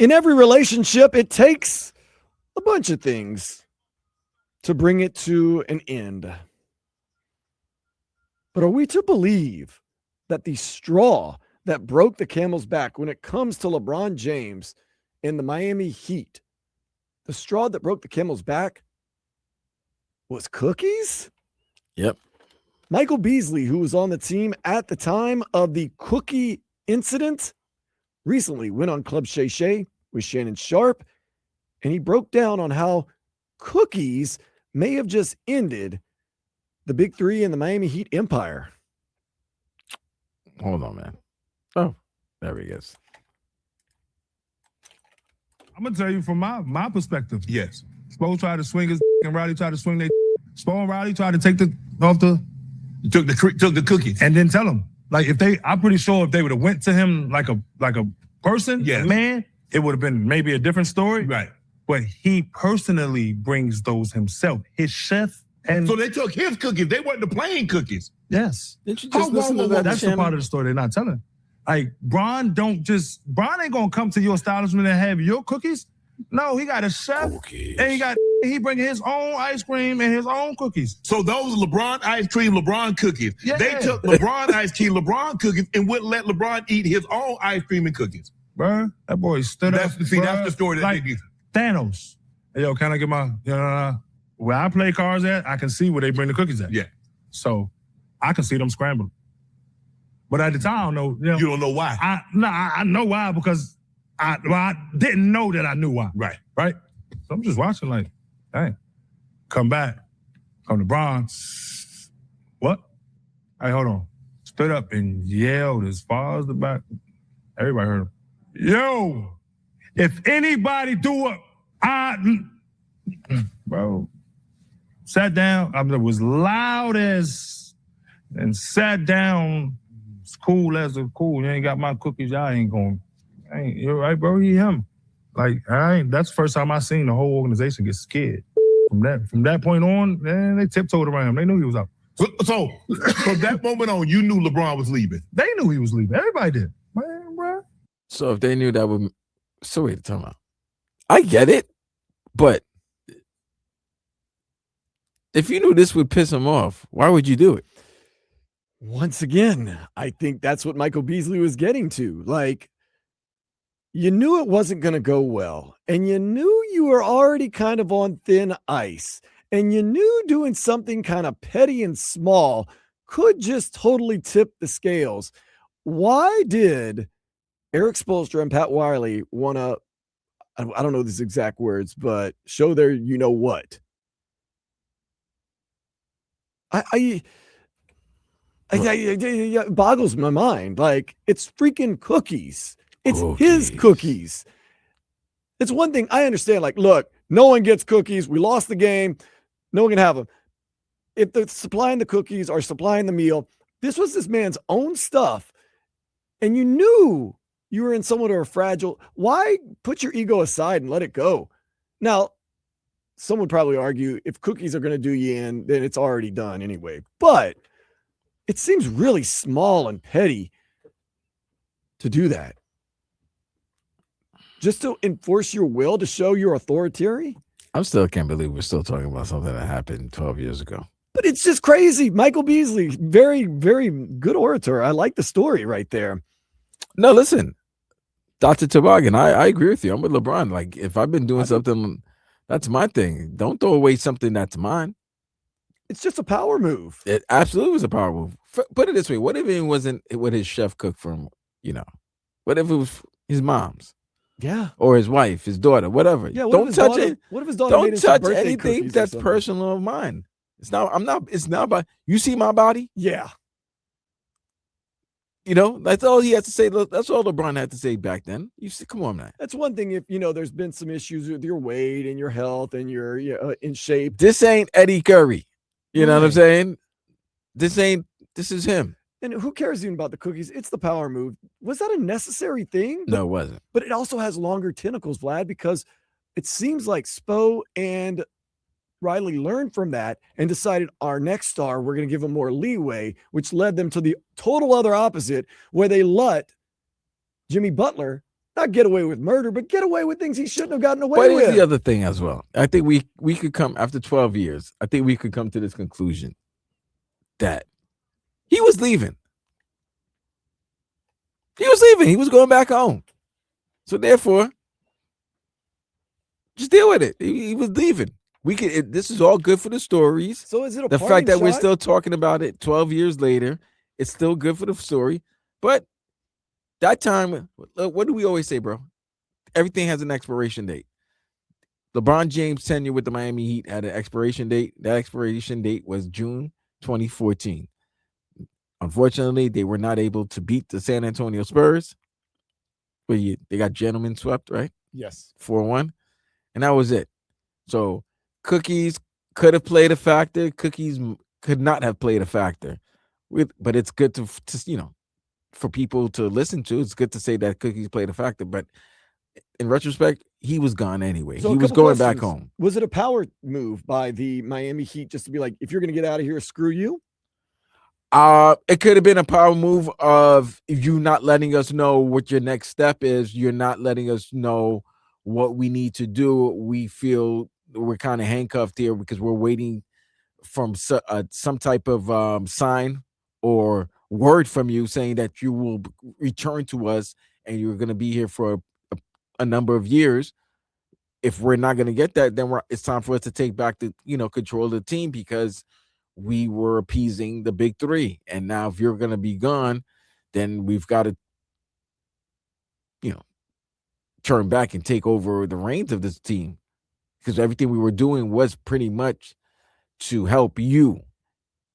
In every relationship, it takes a bunch of things to bring it to an end. But are we to believe that the straw that broke the camel's back when it comes to LeBron James and the Miami Heat, the straw that broke the camel's back was cookies? Yep. Michael Beasley, who was on the team at the time of the cookie incident, recently went on Club Shay Shay with Shannon Sharp, and he broke down on how cookies may have just ended the Big Three and the Miami Heat empire. Hold on, man. Oh, there he is. I'm gonna tell you from my perspective. Yes. Spo tried to swing his and Riley tried to swing their. Spo and Riley tried to take off the Took the cookies. and then tell him like I'm pretty sure if they would have went to him like a person, Yes. a man, it would have been maybe a different story. Right. But he personally brings those himself. His chef and So they took his cookies. They weren't the plain cookies. yes. Didn't you How just listen to long that? That's the Shannon? part of the story they're not telling. Like Bron ain't gonna come to your establishment and have your cookies. No, he got a chef Cookies. and he bring his own ice cream and his own cookies. So those LeBron ice cream, LeBron cookies. Yeah. They took LeBron ice cream, LeBron cookies, and wouldn't let LeBron eat his own ice cream and cookies. Bruh, that boy stood up. That's the story that like they give. Thanos. Hey, yo, can I get my where I play cards at, I can see where they bring the cookies at. Yeah. So I can see them scrambling. But at the time, I don't know. You don't know why. I know why because I didn't know that I knew why. Right. Right? So I'm just watching like, dang. Come back. Come to Bron. What? Hey, hold on. Stood up and yelled as far as the back. Everybody heard him. Yo, if anybody do it, bro, sat down. I mean, it was loud as, and sat down as cool as a cool. You ain't got my cookies, y'all ain't going. You're right, bro. He him. Like, that's the first time I seen the whole organization get scared. From that point on, man, they tiptoed around him. They knew he was out. So from that moment on, you knew LeBron was leaving. They knew he was leaving. Everybody did. Man, bro. So if they knew that would, so wait, time out. I get it, but if you knew this would piss him off, why would you do it? Once again, I think that's what Michael Beasley was getting to. Like, you knew it wasn't going to go well, and you knew you were already kind of on thin ice, and you knew doing something kind of petty and small could just totally tip the scales. Why did Eric Spoelstra and Pat Wiley want to, I don't know these exact words, but show their you know what? It boggles my mind. Like, it's freaking cookies. It's his cookies. It's one thing I understand. Like, look, no one gets cookies. We lost the game. No one can have them. If they're supplying the cookies or supplying the meal, this was this man's own stuff. And you knew you were in somewhat of a fragile. Why put your ego aside and let it go? Now, some would probably argue if cookies are going to do you in, then it's already done anyway. But it seems really small and petty to do that. Just to enforce your will, to show your authority? I still can't believe we're still talking about something that happened 12 years ago. But it's just crazy. Michael Beasley, very, very good orator. I like the story right there. No, listen, Dr. Toboggan, I agree with you. I'm with LeBron. Like, if I've been doing something, that's my thing. Don't throw away something that's mine. It's just a power move. It absolutely was a power move. Put it this way. What if it wasn't what his chef cooked from, what if it was his mom's? Yeah. Or his wife, his daughter, whatever. Yeah. Don't touch it. What if his daughter made Don't him some touch birthday anything cookies or that's something? personal of mine. It's not about, you see my body? Yeah. That's all he has to say. That's all LeBron had to say back then. You see, come on, man. That's one thing if, there's been some issues with your weight and your health and you're in shape. This ain't Eddie Curry. You know what I'm saying? This is him. And who cares even about the cookies? It's the power move. Was that a necessary thing? No, it wasn't. But it also has longer tentacles, Vlad, because it seems like Spo and Riley learned from that and decided our next star, we're going to give him more leeway, which led them to the total other opposite, where they let Jimmy Butler not get away with murder, but get away with things he shouldn't have gotten away But with. here's the other thing as well. I think we could come after 12 years. I think we could come to this conclusion that he was leaving. He was leaving. He was going back home. So therefore, just deal with it. He was leaving. This is all good for the stories. So is it The fact that we're still talking about it 12 years later, it's still good for the story. But that time, what do we always say, bro? Everything has an expiration date. LeBron James' tenure with the Miami Heat had an expiration date. That expiration date was June 2014. Unfortunately, they were not able to beat the San Antonio Spurs. But they got gentlemen swept, right? Yes. 4-1. And that was it. So cookies could have played a factor. Cookies could not have played a factor. But it's good to for people to listen to. It's good to say that cookies played a factor. But in retrospect, he was gone anyway. So he was going back home. Was it a power move by the Miami Heat just to be like, if you're going to get out of here, screw you? It could have been a power move of you not letting us know what your next step is. You're not letting us know what we need to do. We feel we're kind of handcuffed here because we're waiting from some type of sign or word from you saying that you will return to us and you're going to be here for a number of years. If we're not going to get that, then it's time for us to take back the control of the team because we were appeasing the big three. And now if you're going to be gone, then we've got to, turn back and take over the reins of this team because everything we were doing was pretty much to help you.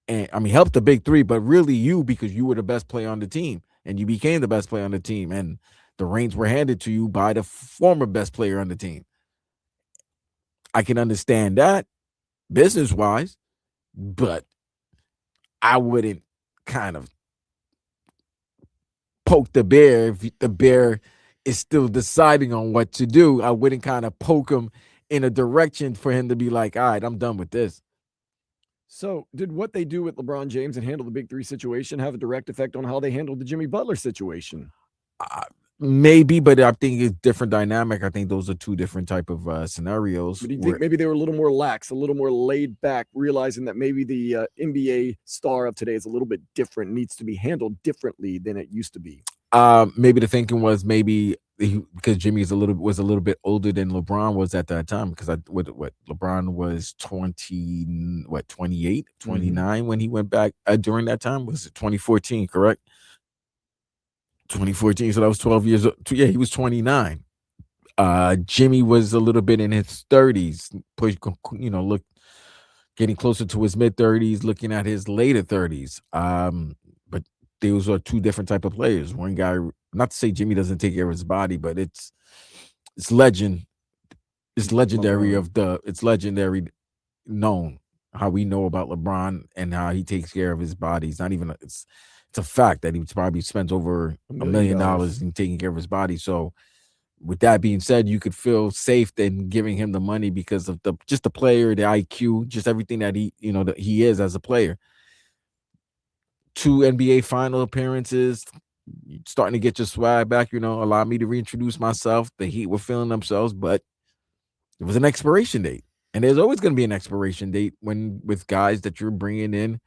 And I mean, help the big three, but really you, because you were the best player on the team and you became the best player on the team. And the reins were handed to you by the former best player on the team. I can understand that business-wise, but I wouldn't kind of poke the bear if the bear is still deciding on what to do. I wouldn't kind of poke him in a direction for him to be like, all right, I'm done with this. So did what they do with LeBron James and handle the big three situation have a direct effect on how they handled the Jimmy Butler situation? Maybe, but I think it's different dynamic. I think those are two different type of scenarios. But do you think maybe they were a little more lax, a little more laid back, realizing that maybe the NBA star of today is a little bit different, needs to be handled differently than it used to be? Maybe the thinking was because Jimmy was a little bit older than LeBron was at that time because LeBron was 28, 29 when he went back during that time. Was it 2014, correct? 2014, so that was 12 years old. Yeah, he was 29. Jimmy was a little bit in his 30s, getting closer to his mid 30s, looking at his later 30s. But those are two different type of players. One guy, not to say Jimmy doesn't take care of his body, but it's legend. It's legendary it's legendary known how we know about LeBron and how he takes care of his body. It's not even it's a fact that he probably spends over $1 million in taking care of his body. So with that being said, you could feel safe in giving him the money because of the player, the IQ, just everything that he is as a player. 2 NBA final appearances, starting to get your swag back, allow me to reintroduce myself. The Heat were feeling themselves, but it was an expiration date. And there's always going to be an expiration date with guys that you're bringing in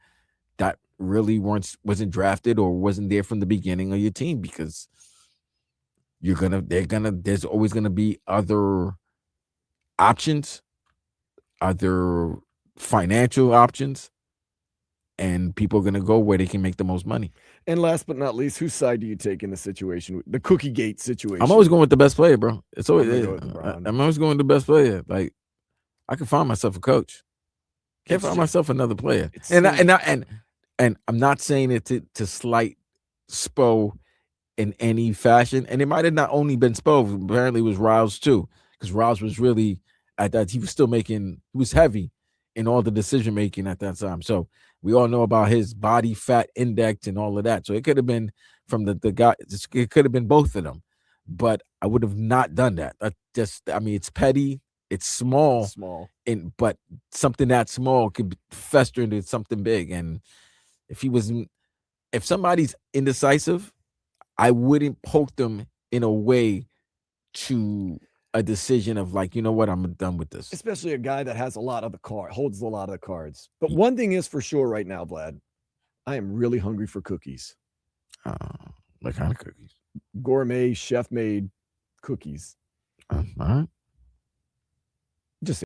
that really wasn't drafted or wasn't there from the beginning of your team, because there's always going to be other options, other financial options, and people are going to go where they can make the most money. And last but not least, whose side do you take in the situation, the Cookie Gate situation? I'm always going with the best player, bro. It's always I'm always going with the best player. Like, I can find myself a coach. Can't find myself another player. And I'm not saying it to slight Spo in any fashion. And it might have not only been Spo, apparently it was Riles too, because Riles was really at that. He was heavy in all the decision making at that time. So we all know about his body fat index and all of that. So it could have been from the guy. It could have been both of them, but I would have not done that. It's petty. It's small, but something that small could fester into something big. And if somebody's indecisive, I wouldn't poke them in a way to a decision of like, you know what, I'm done with this. Especially a guy that has a lot of the holds a lot of the cards. But one thing is for sure right now, Vlad, I am really hungry for cookies. What kind of cookies? Gourmet, chef-made cookies. All right.